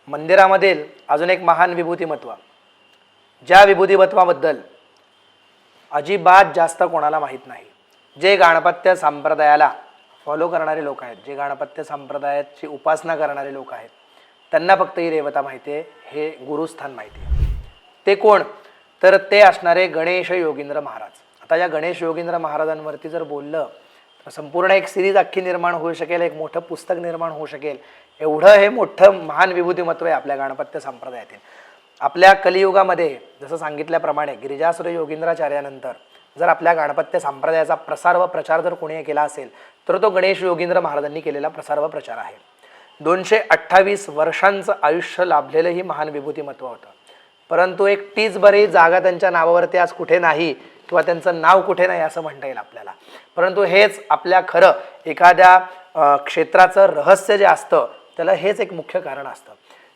मंदिरामधील अजून एक महान विभूतिमत्व, ज्या विभूतिमत्वाबद्दल अजिबात जास्त कोणाला माहीत नाही, जे गणपत्य संप्रदायाला फॉलो करणारे लोक आहेत, जे गणपत्य संप्रदायाची उपासना करणारे लोक आहेत, त्यांना फक्त ही देवता माहिती आहे, हे गुरुस्थान माहिती आहे. ते कोण? तर ते असणारे गणेश योगींद्र महाराज. आता या गणेश योगींद्र महाराजांवरती जर बोललं तर संपूर्ण एक सिरीज अख्खी निर्माण होऊ शकेल, एक मोठं पुस्तक निर्माण होऊ शकेल, एवढं हे मोठं महान विभूतिमत्व आहे आपल्या गणपत्य संप्रदायातील. आपल्या कलियुगामध्ये जसं सांगितल्याप्रमाणे गिरिजासुर योगींद्राचार्यानंतर जर आपल्या गणपत्य संप्रदायाचा प्रसार व प्रचार जर कोणी केला असेल तर तो गणेश योगींद्र महाराजांनी केलेला प्रसार व प्रचार आहे. 228 वर्षांचं आयुष्य लाभलेलं ही महान विभूतिमत्व होतं. परंतु एक टीचभरही जागा त्यांच्या नावावरती आज कुठे नाही किंवा त्यांचं नाव कुठे नाही असं म्हणता येईल आपल्याला. परंतु हेच आपल्या खरं एखाद्या क्षेत्राचं रहस्य जे असतं त्याला हेच एक मुख्य कारण असतं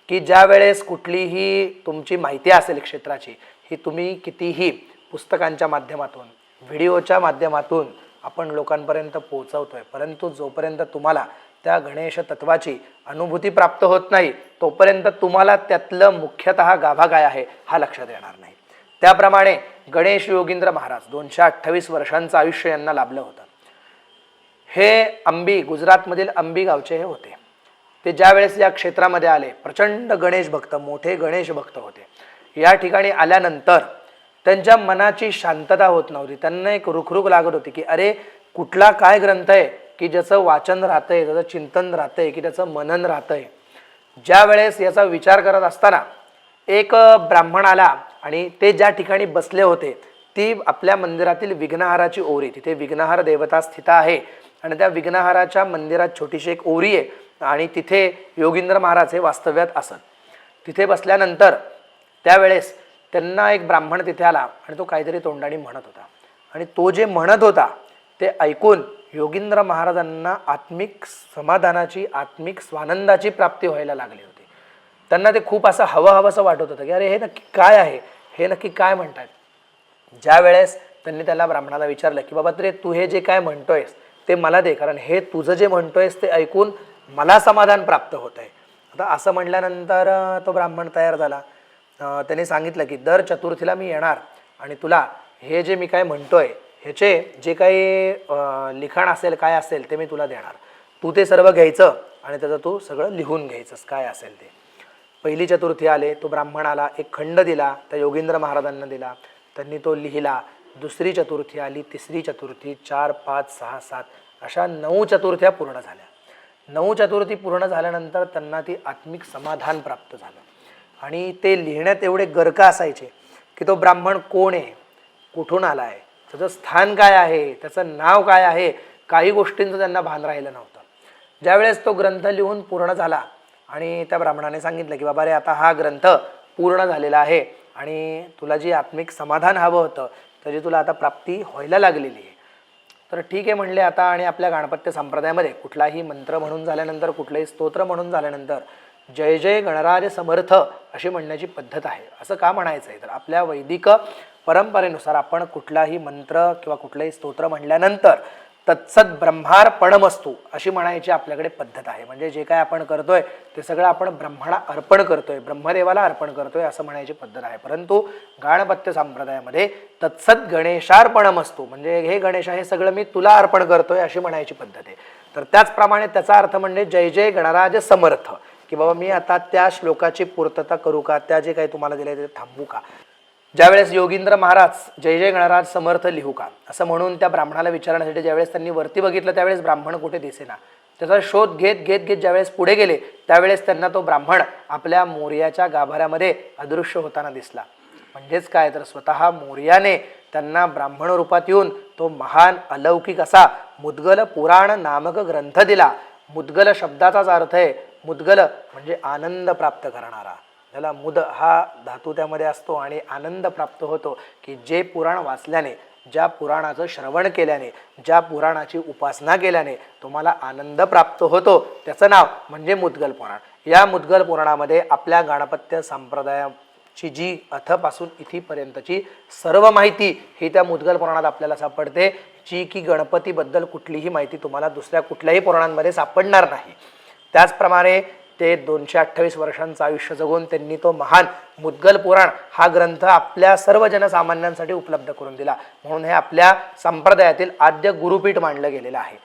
की ज्या वेळेस कुठलीही तुमची माहिती असेल क्षेत्राची, ही तुम्ही कितीही पुस्तकांच्या माध्यमातून, व्हिडिओच्या माध्यमातून आपण लोकांपर्यंत पोहोचवतोय, परंतु जोपर्यंत तुम्हाला त्या गणेश तत्वाची अनुभूती प्राप्त होत नाही तोपर्यंत तुम्हाला त्यातलं मुख्यतः गाभा काय आहे हा लक्षात येणार नाही. त्याप्रमाणे गणेश योगींद्र महाराज 228 वर्षांचं आयुष्य यांना लाभलं होतं. हे अंबी, गुजरातमधील अंबी गावचे हे होते. ते ज्या वेळेस या क्षेत्रामध्ये आले, प्रचंड गणेश भक्त, मोठे गणेश भक्त होते. या ठिकाणी आल्यानंतर त्यांच्या मनाची शांतता होत नव्हती. त्यांना एक रुखरुख लागत होती की अरे कुठला काय ग्रंथ आहे की ज्याचं वाचन राहतंय, त्याचं चिंतन राहतंय, की त्याचं मनन राहतंय. ज्या वेळेस याचा विचार करत असताना एक ब्राह्मण आला आणि ते ज्या ठिकाणी बसले होते ती आपल्या मंदिरातील विघ्नहाराची ओरी, तिथे विघ्नहार देवता स्थित आहे आणि त्या विघ्नहाराच्या मंदिरात छोटीशी एक ओरी आहे आणि तिथे योगींद्र महाराज हे वास्तव्यात असत. तिथे बसल्यानंतर त्यावेळेस त्यांना एक ब्राह्मण तिथे आला आणि तो काहीतरी तोंडाने म्हणत होता आणि तो जे म्हणत होता ते ऐकून योगींद्र महाराजांना आत्मिक समाधानाची, आत्मिक स्वानंदाची प्राप्ती व्हायला लागली होती. त्यांना ते खूप असं हवंसं वाटत होतं की अरे हे नक्की काय आहे, हे नक्की काय म्हणतात. ज्या वेळेस त्यांनी त्याला ब्राह्मणाला विचारलं की बाबा तरी तू हे जे काय म्हणतोयस ते मला दे, कारण हे तुझं जे म्हणतोयस ते ऐकून मला समाधान प्राप्त होत आहे. आता असं म्हटल्यानंतर तो ब्राह्मण तयार झाला. त्याने सांगितलं की दर चतुर्थीला मी येणार आणि तुला हे जे मी काय म्हणतोय ह्याचे जे काही लिखाण असेल, काय असेल ते मी तुला देणार. तू ते सर्व घ्यायचं आणि त्याचं तू सगळं लिहून घ्यायचंस काय असेल ते. पहिली चतुर्थी आले, तो ब्राह्मण आला, एक खंड दिला, त्या योगींद्र महाराजांना दिला, त्यांनी तो लिहिला. दुसरी चतुर्थी आली, तिसरी चतुर्थी, 4, 5, 6, 7 अशा 9 चतुर्थ्या पूर्ण झाल्या. 9 चतुर्थी पूर्ण झाल्यानंतर त्यांना ती आत्मिक समाधान प्राप्त झालं आणि ते लिहिण्यात एवढे गर्क असायचे की तो ब्राह्मण कोण आहे, कुठून आला आहे, त्याचं स्थान काय आहे, त्याचं नाव काय आहे, काही गोष्टींचं त्यांना भान राहिलं नव्हतं. ज्यावेळेस तो ग्रंथ लिहून पूर्ण झाला आणि त्या ब्राह्मणाने सांगितलं की बाबा रे आता हा ग्रंथ पूर्ण झालेला आहे आणि तुला जी आत्मिक समाधान हवं होतं त्याची तुला आता प्राप्ती व्हायला लागलेली आहे. तर ठीक आहे म्हणले आता. आणि आपल्या गणपत्य संप्रदायामध्ये कुठलाही मंत्र म्हणून झाल्यानंतर, कुठलंही स्तोत्र म्हणून झाल्यानंतर जय जय गणराज समर्थ अशी म्हणण्याची पद्धत आहे. असं का म्हणायचं आहे तर आपल्या वैदिक परंपरेनुसार आपण कुठलाही मंत्र किंवा कुठलंही स्तोत्र म्हणल्यानंतर तत्सत ब्रह्मार्पणमस्तु अशी म्हणायची आपल्याकडे पद्धत आहे. म्हणजे जे काय आपण करतोय ते सगळं आपण ब्रह्माला अर्पण करतोय, ब्रह्मदेवाला अर्पण करतोय असं म्हणायची पद्धत आहे. परंतु गणपत्य संप्रदायामध्ये तत्सत गणेशार्पणमस्तु म्हणजे हे गणेश हे सगळं मी तुला अर्पण करतोय अशी म्हणायची पद्धत आहे. तर त्याचप्रमाणे त्याचा अर्थ म्हणजे जय जय गणराज समर्थ, की बाबा मी आता त्या श्लोकाची पूर्तता करू का, त्या जे काही तुम्हाला दिले ते थांबवू का. ज्यावेळेस योगींद्र महाराज जय जय गणराज समर्थ लिहू का असं म्हणून त्या ब्राह्मणाला विचारण्यासाठी ज्यावेळेस त्यांनी वरती बघितलं त्यावेळेस ब्राह्मण कुठे दिसेना. त्याचा शोध घेत घेत घेत ज्यावेळेस पुढे गेले त्यावेळेस त्यांना तो ब्राह्मण आपल्या मोर्याच्या गाभाऱ्यामध्ये अदृश्य होताना दिसला. म्हणजेच काय तर स्वतः मोर्याने त्यांना ब्राह्मण रूपात येऊन तो महान अलौकिक असा मुद्गल पुराण नामक ग्रंथ दिला. मुद्गल शब्दाचाच अर्थ आहे, मुद्गल म्हणजे आनंद प्राप्त करणारा. त्याला मुद हा धातू त्यामध्ये असतो आणि आनंद प्राप्त होतो की जे पुराण वाचल्याने, ज्या पुराणाचं श्रवण केल्याने, ज्या पुराणाची उपासना केल्याने तुम्हाला आनंद प्राप्त होतो त्याचं नाव म्हणजे मुद्गल पुराण. या मुद्गल पुराणामध्ये आपल्या गणपत्य संप्रदायाची जी अथपासून इथीपर्यंतची सर्व माहिती ही त्या मुद्गल पुराणात आपल्याला सापडते, जी की गणपतीबद्दल कुठलीही माहिती तुम्हाला दुसऱ्या कुठल्याही पुराणांमध्ये सापडणार नाही. त्याचप्रमाणे ते 228 वर्षांचं आयुष्य जगून त्यांनी तो महान मुद्गल पुराण हा ग्रंथ आपल्या सर्व जनसामान्यांसाठी उपलब्ध करून दिला. म्हणून हे आपल्या संप्रदायातील आद्य गुरुपीठ मानलं गेलेलं आहे.